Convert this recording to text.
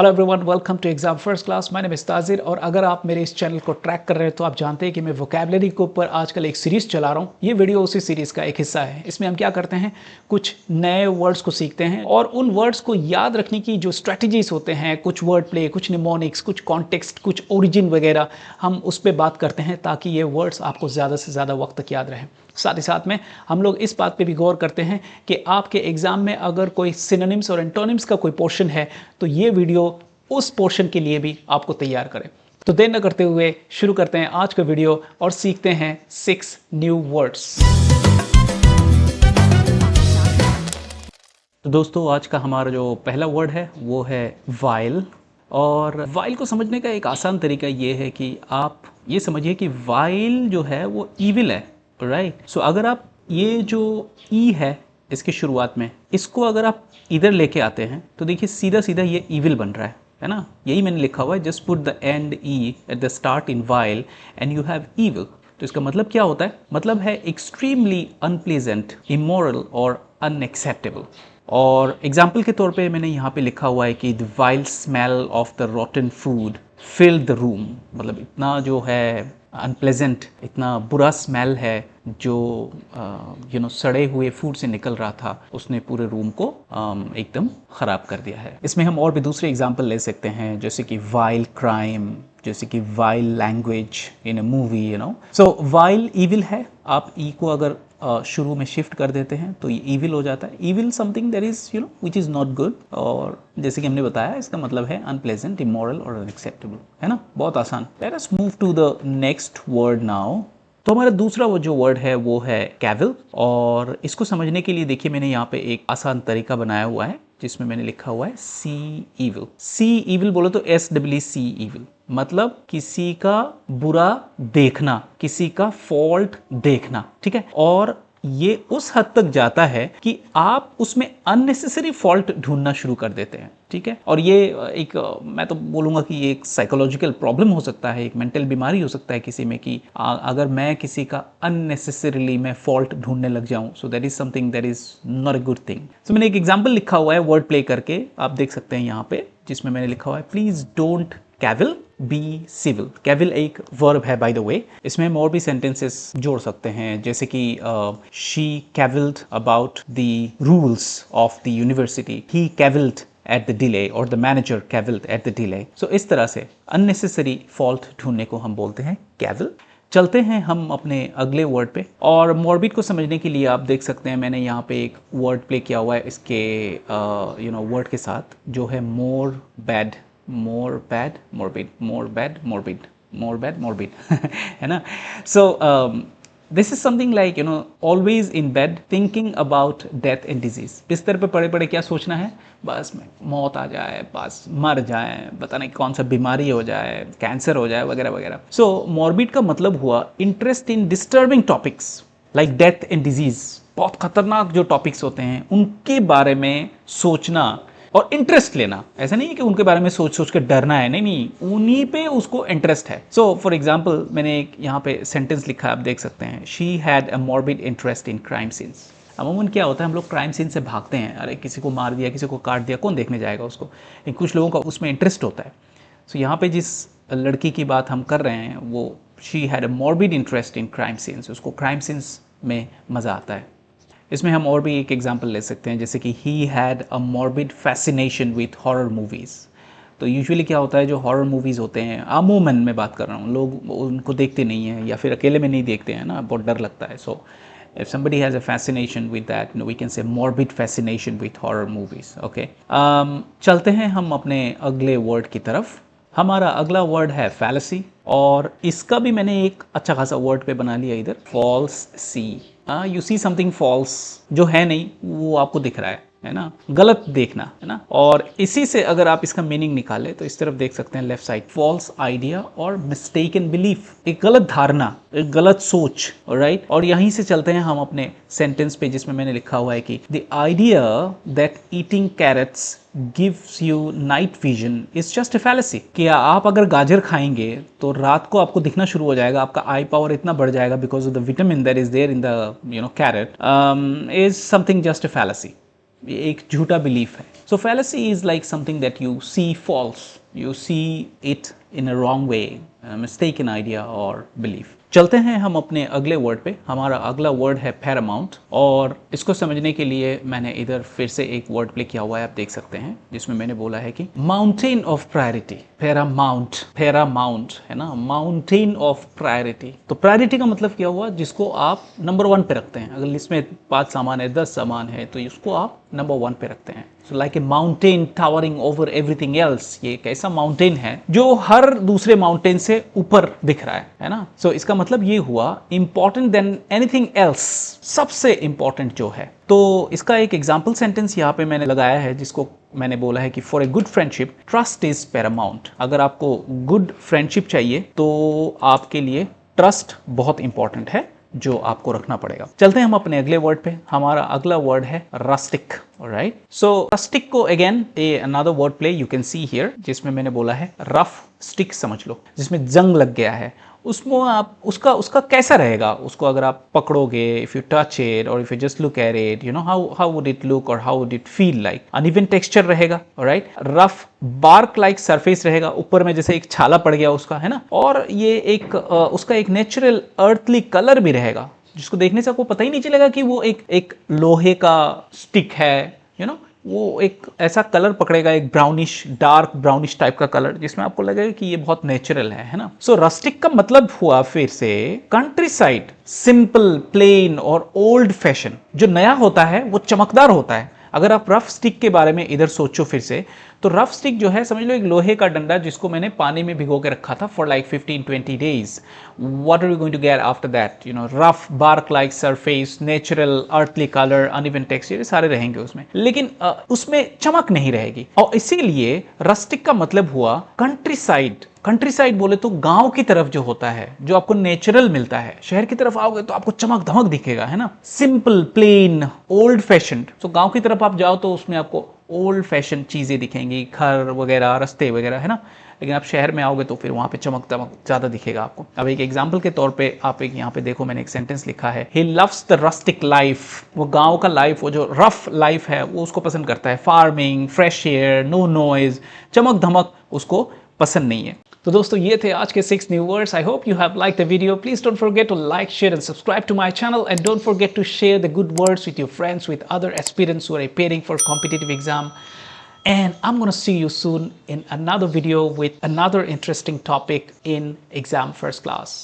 Hello everyone, welcome to exam first class. My name is Tajir और अगर आप मेरे इस चैनल को ट्रैक कर रहे हैं तो आप जानते हैं कि मैं वोकैबुलरी के ऊपर आजकल एक सीरीज़ चला रहा हूँ। ये वीडियो उसी सीरीज़ का एक हिस्सा है। इसमें हम क्या करते हैं, कुछ नए वर्ड्स को सीखते हैं और उन वर्ड्स को याद रखने की जो स्ट्रैटेजीज होते हैं, कुछ वर्ड प्ले, कुछ निमोनिक्स, कुछ कॉन्टेक्स्ट, कुछ ओरिजिन वगैरह, हम उस पर बात करते हैं ताकि ये वर्ड्स आपको ज़्यादा से ज़्यादा वक्त तक याद रहें। साथ ही साथ में हम लोग इस बात पे भी गौर करते हैं कि आपके एग्ज़ाम में अगर कोई सिनोनिम्स और एंटोनिम्स का कोई पोर्शन है तो ये वीडियो उस पोर्शन के लिए भी आपको तैयार करें। तो देर न करते हुए शुरू करते हैं आज का वीडियो और सीखते हैं 6 न्यू वर्ड्स। तो दोस्तों, आज का हमारा जो पहला वर्ड है वो है वाइल। और वाइल को समझने का एक आसान तरीका ये है कि आप ये समझिए कि वाइल जो है वो ईविल है, राइट। सो अगर आप ये जो ई है इसकी शुरुआत में, इसको अगर आप इधर लेके आते हैं तो देखिए सीधा सीधा ये ईविल बन रहा है ना। यही मैंने लिखा हुआ है, just put the end E at the start in while and you have evil. तो इसका मतलब क्या होता है? मतलब है एक्सट्रीमली अनप्लेजेंट, इमोरल और अनएक्सेप्टेबल। और एग्जाम्पल के तौर पे मैंने यहाँ पे लिखा हुआ है कि the wild smell of the रॉटन food filled the room. मतलब इतना जो है अनप्लेजेंट, इतना बुरा स्मेल है जो सड़े हुए फूड से निकल रहा था, उसने पूरे रूम को एकदम ख़राब कर दिया है। इसमें हम और भी दूसरे एग्जाम्पल ले सकते हैं, जैसे कि वाइल क्राइम, जैसे कि while language in a movie, so while evil है। आप ई को अगर शुरू में शिफ्ट कर देते हैं तो ये ईविल हो जाता है। Evil something that is which is not good, और जैसे कि हमने बताया इसका मतलब है अनप्लेजेंट, इमोरल और अनएक्सेप्टेबल, है ना। बहुत आसान। Let us move to the next word now. तो हमारा दूसरा वो जो वर्ड है वो है कैविल। और इसको समझने के लिए देखिए मैंने यहाँ पे एक आसान तरीका बनाया हुआ है जिसमें मैंने लिखा हुआ है सी ईविल। सी ईविल बोलो तो SEE ईविल, मतलब किसी का बुरा देखना, किसी का फॉल्ट देखना, ठीक है। और ये उस हद तक जाता है कि आप उसमें अननेसेसरी फॉल्ट ढूंढना शुरू कर देते हैं, ठीक है। और ये एक मैं तो बोलूँगा कि ये एक साइकोलॉजिकल प्रॉब्लम हो सकता है, एक मेंटल बीमारी हो सकता है किसी में, कि अगर मैं किसी का अननेसेसरीली मैं फॉल्ट ढूंढने लग जाऊं, so that is something that is not a good thing. So मैंने एक एग्जाम्पल लिखा हुआ है वर्ड प्ले करके, आप देख सकते हैं यहाँ पे, जिसमें मैंने लिखा हुआ है please don't cavil, be civil. Cavil एक वर्ब है बाय द वे। इसमें हम और भी सेंटेंसेस जोड़ सकते हैं, जैसे कि she cavilled about the rules of the university, he cavilled at the delay, और the manager cavilled at the delay. So इस तरह से अननेसेसरी फॉल्ट ढूंढने को हम बोलते हैं कैविल। चलते हैं हम अपने अगले वर्ड पे, और मॉर्बिड को समझने के लिए आप देख सकते हैं मैंने यहाँ पे एक वर्ड प्ले किया हुआ है इसके वर्ड के साथ, जो है more bad, more bad morbid, more bad morbid, more bad morbid है ना। So this is something like always in bed thinking about death and disease. बिस्तर पे पड़े पड़े क्या सोचना है, बस में मौत आ जाए, बस मर जाए, पता नहीं कौन सा बीमारी हो जाए, कैंसर हो जाए वगैरह वगैरह। सो मॉर्बिड का मतलब हुआ interest in disturbing topics like death and disease. बहुत खतरनाक जो टॉपिक्स होते हैं उनके बारे में सोचना और इंटरेस्ट लेना। ऐसा नहीं है कि उनके बारे में सोच सोच के डरना है, नहीं नहीं, उन्हीं पे उसको इंटरेस्ट है। सो फॉर एग्जाम्पल मैंने एक यहाँ पे सेंटेंस लिखा है, आप देख सकते हैं, she had a morbid interest in crime scenes. अमूमन क्या होता है, हम लोग क्राइम सीन से भागते हैं, अरे किसी को मार दिया, किसी को काट दिया, कौन देखने जाएगा उसको, लेकिन कुछ लोगों का उसमें इंटरेस्ट होता है। सो यहाँ पे जिस लड़की की बात हम कर रहे हैं वो she had a morbid interest in crime scenes, उसको क्राइम सीन्स में मज़ा आता है। इसमें हम और भी एक एग्जांपल ले सकते हैं, जैसे कि he had a morbid fascination with horror movies. तो यूजुअली क्या होता है, जो हॉरर मूवीज़ होते हैं, अमूमन मैं बात कर रहा हूँ, लोग उनको देखते नहीं हैं या फिर अकेले में नहीं देखते हैं ना, बहुत डर लगता है। सो if somebody has a fascination with that, we can say morbid fascination with horror movies. Okay. चलते हैं हम अपने अगले वर्ड की तरफ। हमारा अगला वर्ड है fallacy, और इसका भी मैंने एक अच्छा खासा वर्ड पे बना लिया इधर, false see। You see something false, जो है नहीं वो आपको दिख रहा है ना, गलत देखना, है ना। और इसी से अगर आप इसका मीनिंग निकालें तो इस तरफ देख सकते हैं लेफ्ट साइड, फॉल्स आइडिया और मिस्टेकन बिलीफ, एक गलत धारणा, एक गलत सोच, राइट। और यहीं से चलते हैं हम अपने सेंटेंस पे, जिसमें मैंने लिखा हुआ है कि the idea that eating carrots gives you night vision is just a fallacy. कि आप अगर गाजर खाएंगे तो रात को आपको दिखना शुरू हो जाएगा, आपका आई पावर इतना बढ़ जाएगा because of the vitamin that is there in the carrot, is something just a fallacy. ये एक झूठा बिलीफ है. So fallacy is like something that you see false, you see it in a wrong way, mistaken idea और belief. चलते हैं हम अपने अगले वर्ड पे. हमारा अगला वर्ड है पैरामाउंट, और इसको समझने के लिए मैंने इधर फिर से एक वर्ड प्ले किया हुआ है, आप देख सकते हैं, जिसमें मैंने बोला है कि mountain of priority. Paramount, Paramount है ना, माउंटेन ऑफ प्रायोरिटी. तो प्रायोरिटी का मतलब क्या हुआ, जिसको आप नंबर 1 पे रखते हैं. अगर लिस्ट में 5 सामान है, 10 सामान है, तो इसको आप नंबर 1 पे रखते हैं. So like a mountain towering over everything else. ये एक ऐसा माउंटेन है जो हर दूसरे माउंटेन से ऊपर दिख रहा है ना. सो इसका मतलब ये हुआ इंपॉर्टेंट देन एनीथिंग एल्स, सबसे इंपॉर्टेंट जो है. तो इसका एक एग्जाम्पल सेंटेंस यहाँ पे मैंने लगाया है, जिसको मैंने बोला है कि for a good friendship trust is Paramount. अगर आपको गुड फ्रेंडशिप चाहिए तो आपके लिए ट्रस्ट बहुत इंपॉर्टेंट है, जो आपको रखना पड़ेगा. चलते हैं हम अपने अगले वर्ड पे. हमारा अगला वर्ड है रस्टिक. राइट, सो रस्टिक को again a another word play you can see here, जिसमें मैंने बोला है रफ स्टिक समझ लो, जिसमें जंग लग गया है. उसमें आप उसका कैसा रहेगा, उसको अगर आप पकड़ोगे, इफ यू टच इट और if you just look at it, you know how would it look और how would it feel like. Uneven texture रहेगा, right, rough bark like surface रहेगा, ऊपर में जैसे एक छाला पड़ गया उसका, है ना. और ये एक उसका एक नेचुरल अर्थली कलर भी रहेगा, जिसको देखने से आपको पता ही नहीं चलेगा कि वो एक लोहे का स्टिक है, यू नो. वो एक ऐसा कलर पकड़ेगा, एक ब्राउनिश, डार्क ब्राउनिश टाइप का कलर, जिसमें आपको लगेगा कि ये बहुत नेचुरल है ना. सो रस्टिक का मतलब हुआ फिर से कंट्री साइड, सिंपल, प्लेन और ओल्ड फैशन. जो नया होता है वो चमकदार होता है. अगर आप रफ स्टिक के बारे में इधर सोचो फिर से, तो रफ स्टिक जो है समझ लो एक लोहे का डंडा, जिसको मैंने पानी में भिगो के रखा था for like 15-20 days. What are you going to get after that, you know, rough bark like surface, natural earthly colour, uneven texture, सारे रहेंगे उसमें, लेकिन उसमें चमक नहीं रहेगी. और इसीलिए रस्टिक का मतलब हुआ कंट्री साइड. कंट्री साइड बोले तो गांव की तरफ जो होता है, जो आपको नेचुरल मिलता है. शहर की तरफ आओगे तो आपको चमक धमक दिखेगा, है ना, सिंपल, प्लेन, ओल्ड फैशन. तो गांव की तरफ आप जाओ तो उसमें आपको ओल्ड फैशन चीजें दिखेंगी, घर वगैरह, रास्ते वगैरह, है ना. लेकिन आप शहर में आओगे तो फिर वहां पे चमक दमक ज्यादा दिखेगा आपको. अब एक एग्जांपल के तौर पे आप एक यहाँ पे देखो, मैंने एक सेंटेंस लिखा है, he loves the rustic life. वो गांव का लाइफ, वो जो रफ लाइफ है, वो उसको पसंद करता है. Farming, fresh air, no noise, चमक धमक उसको पसंद नहीं है. तो दोस्तों ये थे आज के 6 new words. I hope you have like the video. Please don't forget to like, share and subscribe to my channel, and don't forget to share the good words with your friends, with other aspirants who are preparing for competitive exam. And I'm going to see you soon in another video with another interesting topic in exam first class.